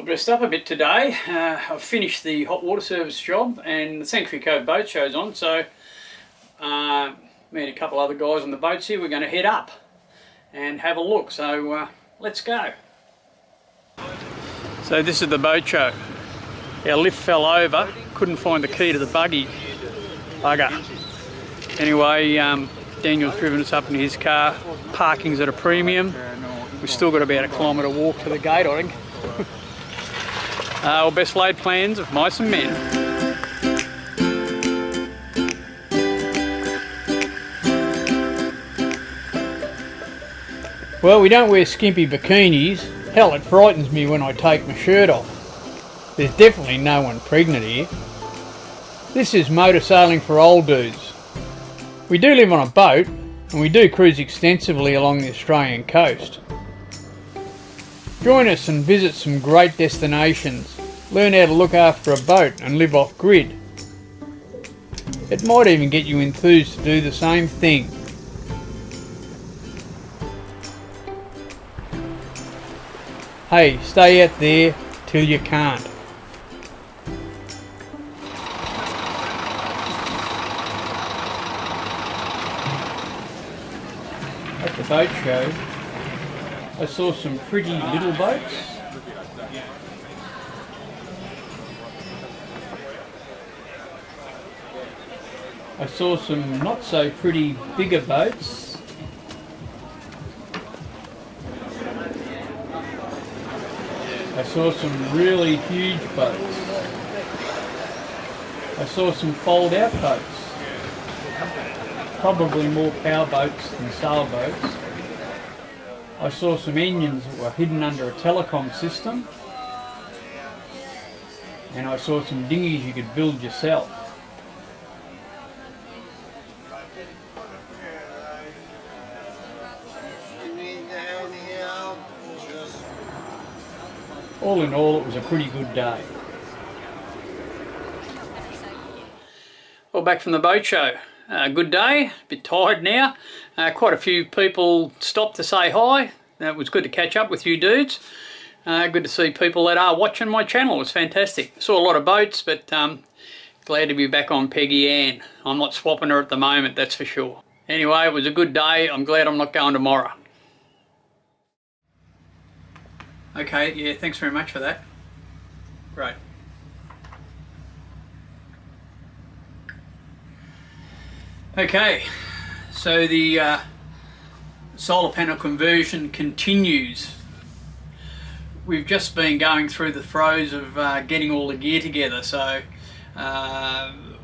Well, dressed up a bit today. I've finished the hot water service job and the Sanctuary Cove boat show's on, so me and a couple other guys on the boats here, we're going to head up and have a look, so let's go. So this is the boat show. Our lift fell over, couldn't find the key to the buggy. Bugger. Anyway, Daniel's driven us up in his car. Parking's at a premium. We've still got about a kilometre walk to the gate, I think. Well, best laid plans of mice and men. Well, we don't wear skimpy bikinis. Hell, it frightens me when I take my shirt off. There's definitely no one pregnant here. This is motor sailing for old dudes. We do live on a boat, and we do cruise extensively along the Australian coast. Join us and visit some great destinations. Learn how to look after a boat and live off grid. It might even get you enthused to do the same thing. Hey, stay out there till you can't. At the boat show, I saw some pretty little boats. I saw some not so pretty bigger boats. I saw some really huge boats. I saw some fold out boats. Probably more power boats than sailboats. I saw some engines that were hidden under a telecom system, and I saw some dinghies you could build yourself. All in all, it was a pretty good day. Well, back from the boat show. Good day, a bit tired now. Quite a few people stopped to say hi. It was good to catch up with you dudes. Good to see people that are watching my channel. It's fantastic. Saw a lot of boats, but glad to be back on Peggy-Anne. I'm not swapping her at the moment, that's for sure. Anyway, it was a good day. I'm glad I'm not going tomorrow. Okay, yeah, thanks very much for that. Great. Okay, so the solar panel conversion continues. We've just been going through the throes of getting all the gear together, so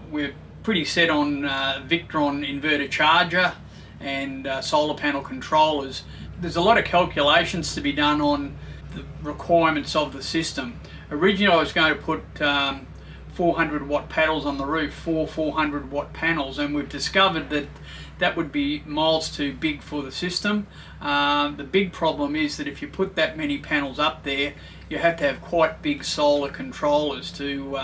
we're pretty set on Victron inverter charger and solar panel controllers. There's a lot of calculations to be done on the requirements of the system. Originally I was going to put 400 watt panels on the roof, 400 watt panels, and we've discovered that that would be miles too big for the system. The big problem is that if you put that many panels up there, you have to have quite big solar controllers to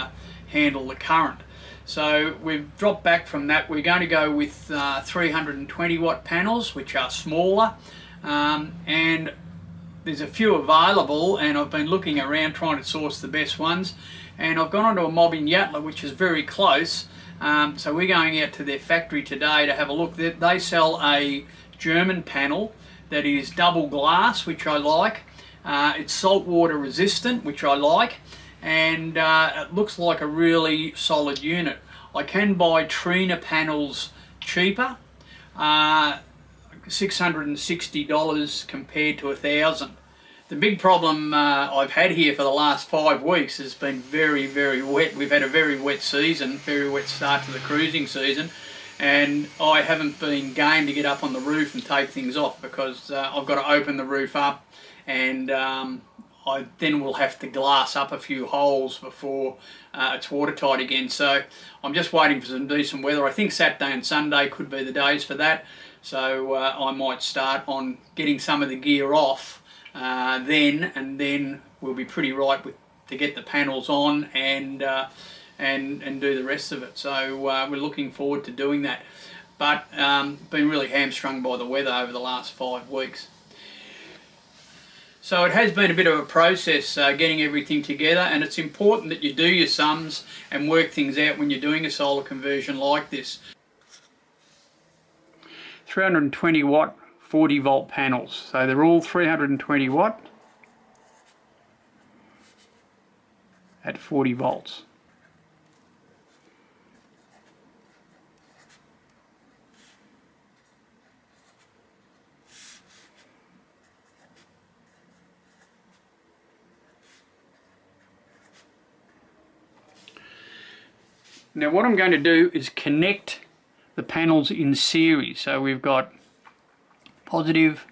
handle the current. So we've dropped back from that. We're going to go with 320 watt panels, which are smaller, and there's a few available, and I've been looking around trying to source the best ones, and I've gone onto a mob in Yatala, which is very close. So we're going out to their factory today to have a look. They sell a German panel that is double glass, which I like. It's saltwater resistant, which I like, and it looks like a really solid unit. I can buy Trina panels cheaper, $660 compared to $1,000. The big problem I've had here for the last 5 weeks has been very, very wet. We've had a very wet season, very wet start to the cruising season, and I haven't been game to get up on the roof and take things off because I've got to open the roof up, and I then will have to glass up a few holes before it's watertight again. So I'm just waiting for some decent weather. I think Saturday and Sunday could be the days for that. So I might start on getting some of the gear off then, and then we'll be pretty right to get the panels on and do the rest of it. So we're looking forward to doing that. But been really hamstrung by the weather over the last 5 weeks. So it has been a bit of a process getting everything together, and it's important that you do your sums and work things out when you're doing a solar conversion like this. 320 watt 40 volt panels, so they're all 320 watt at 40 volts. Now what I'm going to do is connect the panels in series. So we've got positive,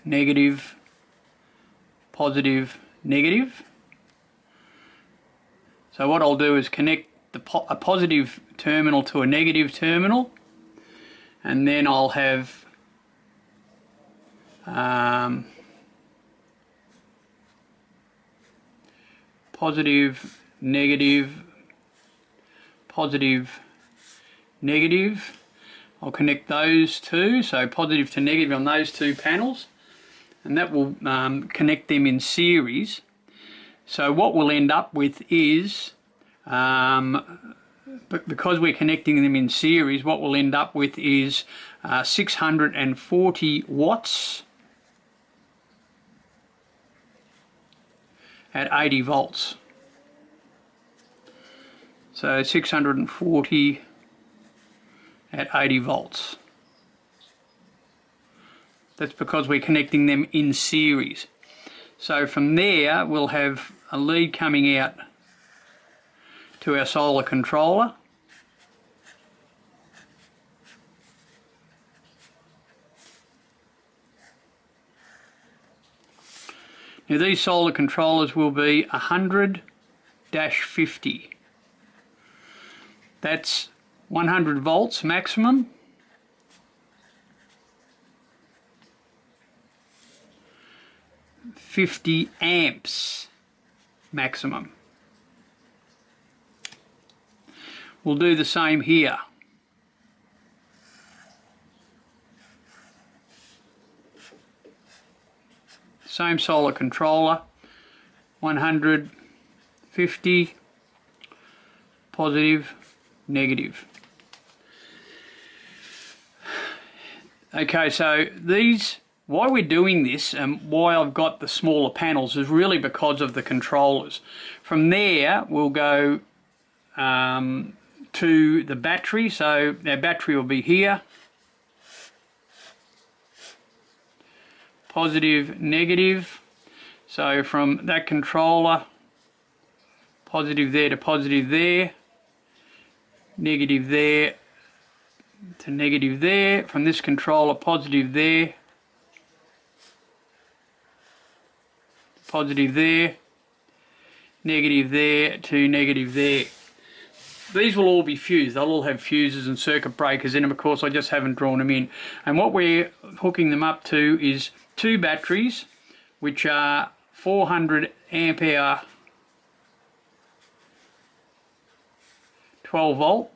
negative, positive, negative. So what I'll do is connect a positive terminal to a negative terminal, and then I'll have positive, negative, positive, negative. I'll connect those two, so positive to negative on those two panels, and that will connect them in series. So what we'll end up with is, because we're connecting them in series, what we'll end up with is 640 watts at 80 volts. So 640 at 80 volts. That's because we're connecting them in series. So from there we'll have a lead coming out to our solar controller. Now these solar controllers will be 100-50. That's 100 volts maximum. 50 amps maximum. We'll do the same here. Same solar controller, 150, positive, negative. Okay, so these, why we're doing this and why I've got the smaller panels is really because of the controllers. From there we'll go to the battery, so our battery will be here. Positive, negative. So from that controller, positive there to positive there, negative there to negative there. From this controller, positive there, positive there, negative there to negative there. These will all be fused. They'll all have fuses and circuit breakers in them. Of course, I just haven't drawn them in. And what we're hooking them up to is two batteries, which are 400 amp hour 12 volt.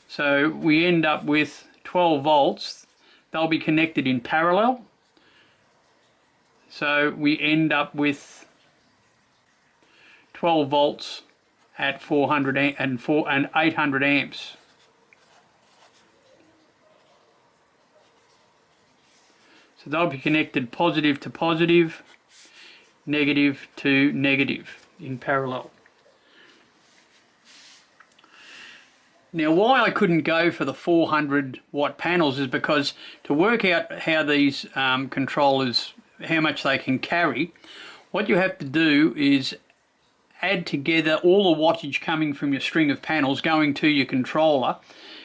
So we end up with 12 volts. They'll be connected in parallel. So we end up with 12 volts at 400 and 800 amps. So they'll be connected positive to positive, negative to negative in parallel. Now why I couldn't go for the 400 watt panels is because to work out how these controllers, how much they can carry, what you have to do is add together all the wattage coming from your string of panels going to your controller.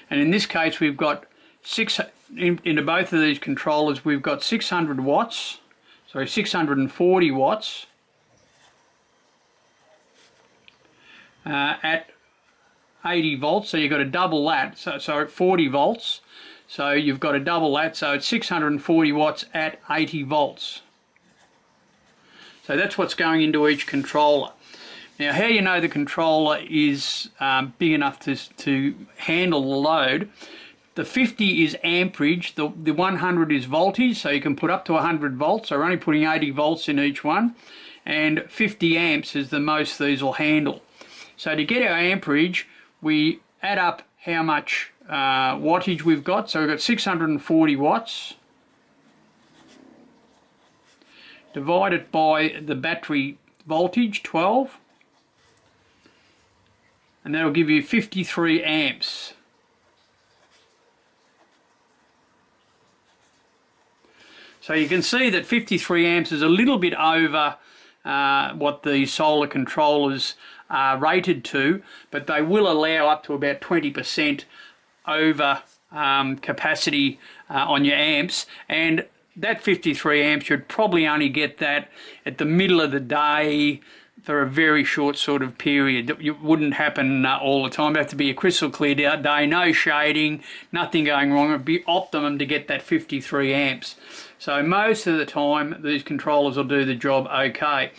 And in this case we've got into both of these controllers we've got 600 watts, sorry 640 watts at 80 volts, so you've got to double that, so at 40 volts, so you've got to double that, so it's 640 watts at 80 volts. So that's what's going into each controller. Now, how you know the controller is big enough to handle the load, the 50 is amperage, the 100 is voltage, so you can put up to 100 volts. So we're only putting 80 volts in each one, and 50 amps is the most these will handle. So to get our amperage, we add up how much wattage we've got. So we've got 640 watts. Divide it by the battery voltage, 12. And that'll give you 53 amps. So you can see that 53 amps is a little bit over what the solar controllers are rated to, but they will allow up to about 20% over capacity on your amps, and that 53 amps you'd probably only get that at the middle of the day for a very short sort of period. It wouldn't happen all the time. It'd have to be a crystal clear day, no shading, nothing going wrong. It'd be optimum to get that 53 amps. So most of the time these controllers will do the job okay.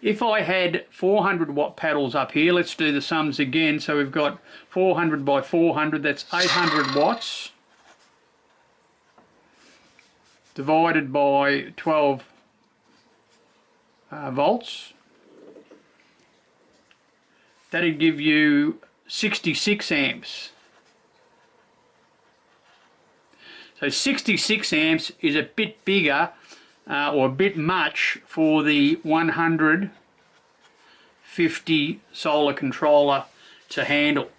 If I had 400 watt paddles up here, let's do the sums again. So we've got 400 by 400, that's 800 watts, divided by 12 volts. That'd give you 66 amps. So 66 amps is a bit bigger or a bit much for the 150 solar controller to handle.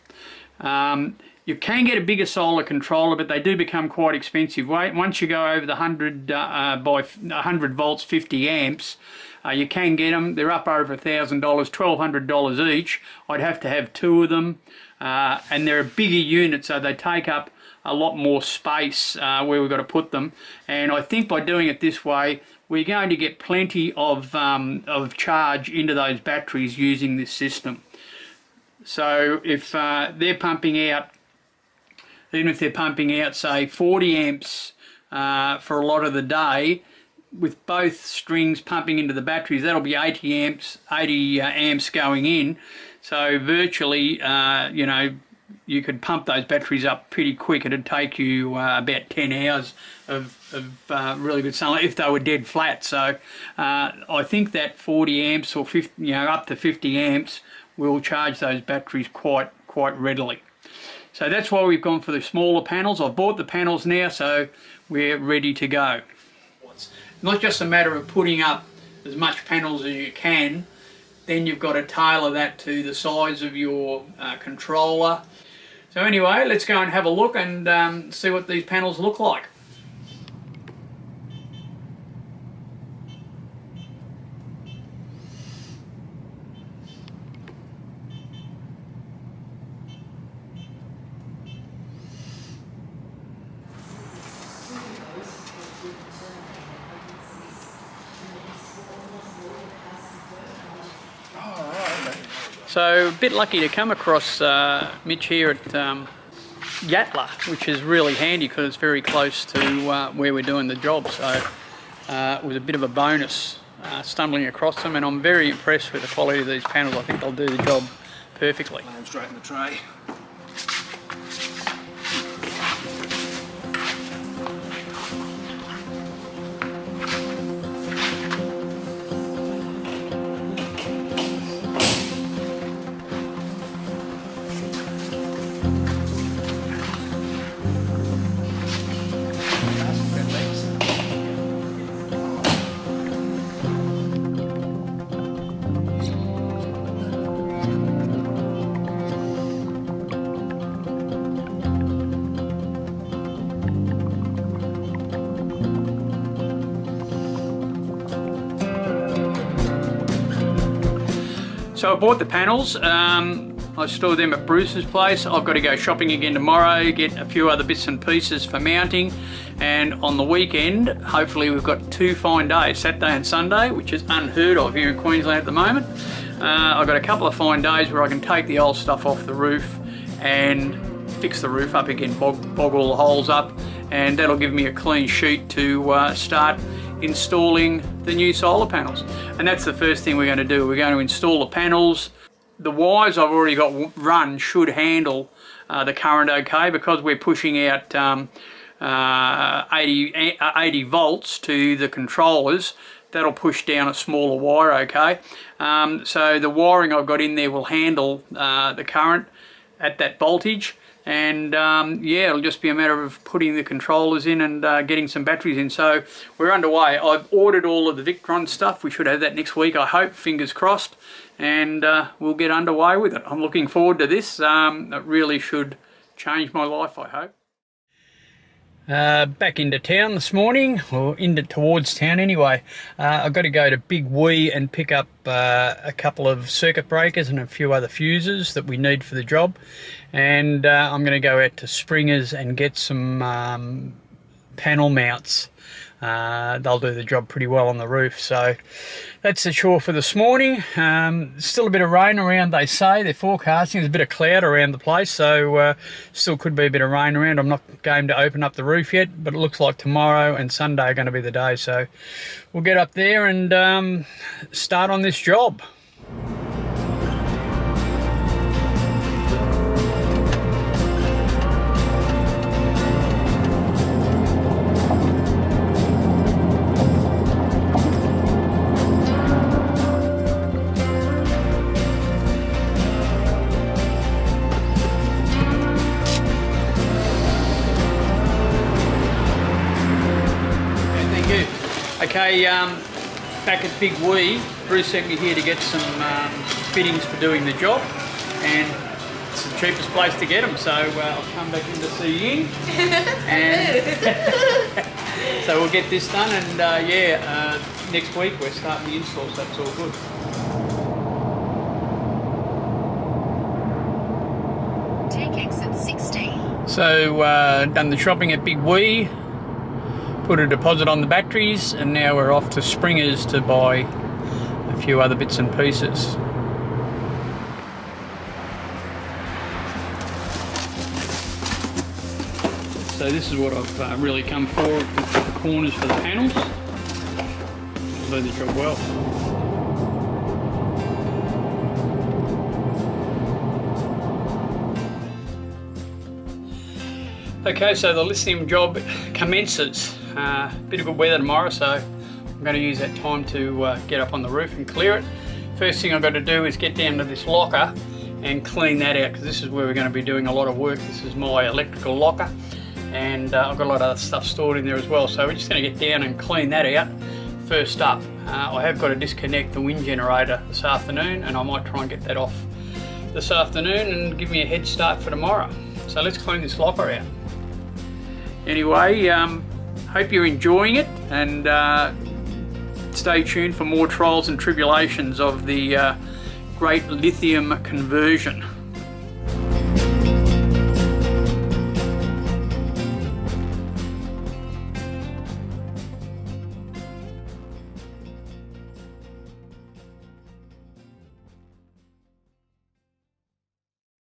You can get a bigger solar controller, but they do become quite expensive. Once you go over the 100 by 100 volts, 50 amps, you can get them. They're up over $1,000, $1,200 each. I'd have to have two of them, and they're a bigger unit, so they take up a lot more space where we've got to put them. And I think by doing it this way, we're going to get plenty of charge into those batteries using this system. So if they're pumping out, even if they're pumping out, say, 40 amps for a lot of the day, with both strings pumping into the batteries, that'll be 80 amps going in. So virtually, you know, you could pump those batteries up pretty quick. It'd take you about 10 hours of really good sunlight if they were dead flat. So I think that 40 amps or 50, you know, up to 50 amps will charge those batteries quite readily. So that's why we've gone for the smaller panels. I've bought the panels now, so we're ready to go. It's not just a matter of putting up as much panels as you can, then you've got to tailor that to the size of your controller. So anyway, let's go and have a look and see what these panels look like. So a bit lucky to come across Mitch here at Yatla, which is really handy because it's very close to where we're doing the job. So it was a bit of a bonus stumbling across them, and I'm very impressed with the quality of these panels. I think they'll do the job perfectly. Lay them straight in the tray. So I bought the panels. I stored them at Bruce's place. I've got to go shopping again tomorrow, get a few other bits and pieces for mounting, and on the weekend hopefully we've got 2 fine days, Saturday and Sunday, which is unheard of here in Queensland at the moment. I've got a couple of fine days where I can take the old stuff off the roof and fix the roof up again, bog all the holes up, and that'll give me a clean sheet to start installing the new solar panels. And that's the first thing we're going to do. We're going to install the panels, the wires I've already got run should handle the current okay, because we're pushing out 80 volts to the controllers. That'll push down a smaller wire okay. So the wiring I've got in there will handle the current at that voltage, and yeah, it'll just be a matter of putting the controllers in and getting some batteries in. So we're underway. I've ordered all of the Victron stuff. We should have that next week, I hope, fingers crossed, and we'll get underway with it. I'm looking forward to this. It really should change my life, I hope. Back into town this morning, or towards town anyway. I've got to go to Peggy-Anne and pick up a couple of circuit breakers and a few other fuses that we need for the job, and I'm going to go out to Springer's and get some panel mounts. They'll do the job pretty well on the roof. So that's the chore for this morning. Still a bit of rain around, they say. They're forecasting. There's a bit of cloud around the place, so still could be a bit of rain around. I'm not going to open up the roof yet, but it looks like tomorrow and Sunday are going to be the day. So we'll get up there and start on this job. Okay, back at Peggy-Anne, Bruce sent me here to get some fittings for doing the job, and it's the cheapest place to get them, so I'll come back in to see you. And so we'll get this done, and yeah, next week we're starting the install, so that's all good. Take exit 16. So done the shopping at Peggy-Anne, put a deposit on the batteries, and now we're off to Springer's to buy a few other bits and pieces. So this is what I've really come for, the corners for the panels. I'll do the job well. Okay, so the lithium job commences. Bit of good weather tomorrow, so I'm going to use that time to get up on the roof and clear it. First thing I've got to do is get down to this locker and clean that out, because this is where we're going to be doing a lot of work. This is my electrical locker, and I've got a lot of other stuff stored in there as well, so we're just going to get down and clean that out first up. I have got to disconnect the wind generator this afternoon, and I might try and get that off this afternoon and give me a head start for tomorrow. So let's clean this locker out. Anyway, hope you're enjoying it, and stay tuned for more trials and tribulations of the great lithium conversion.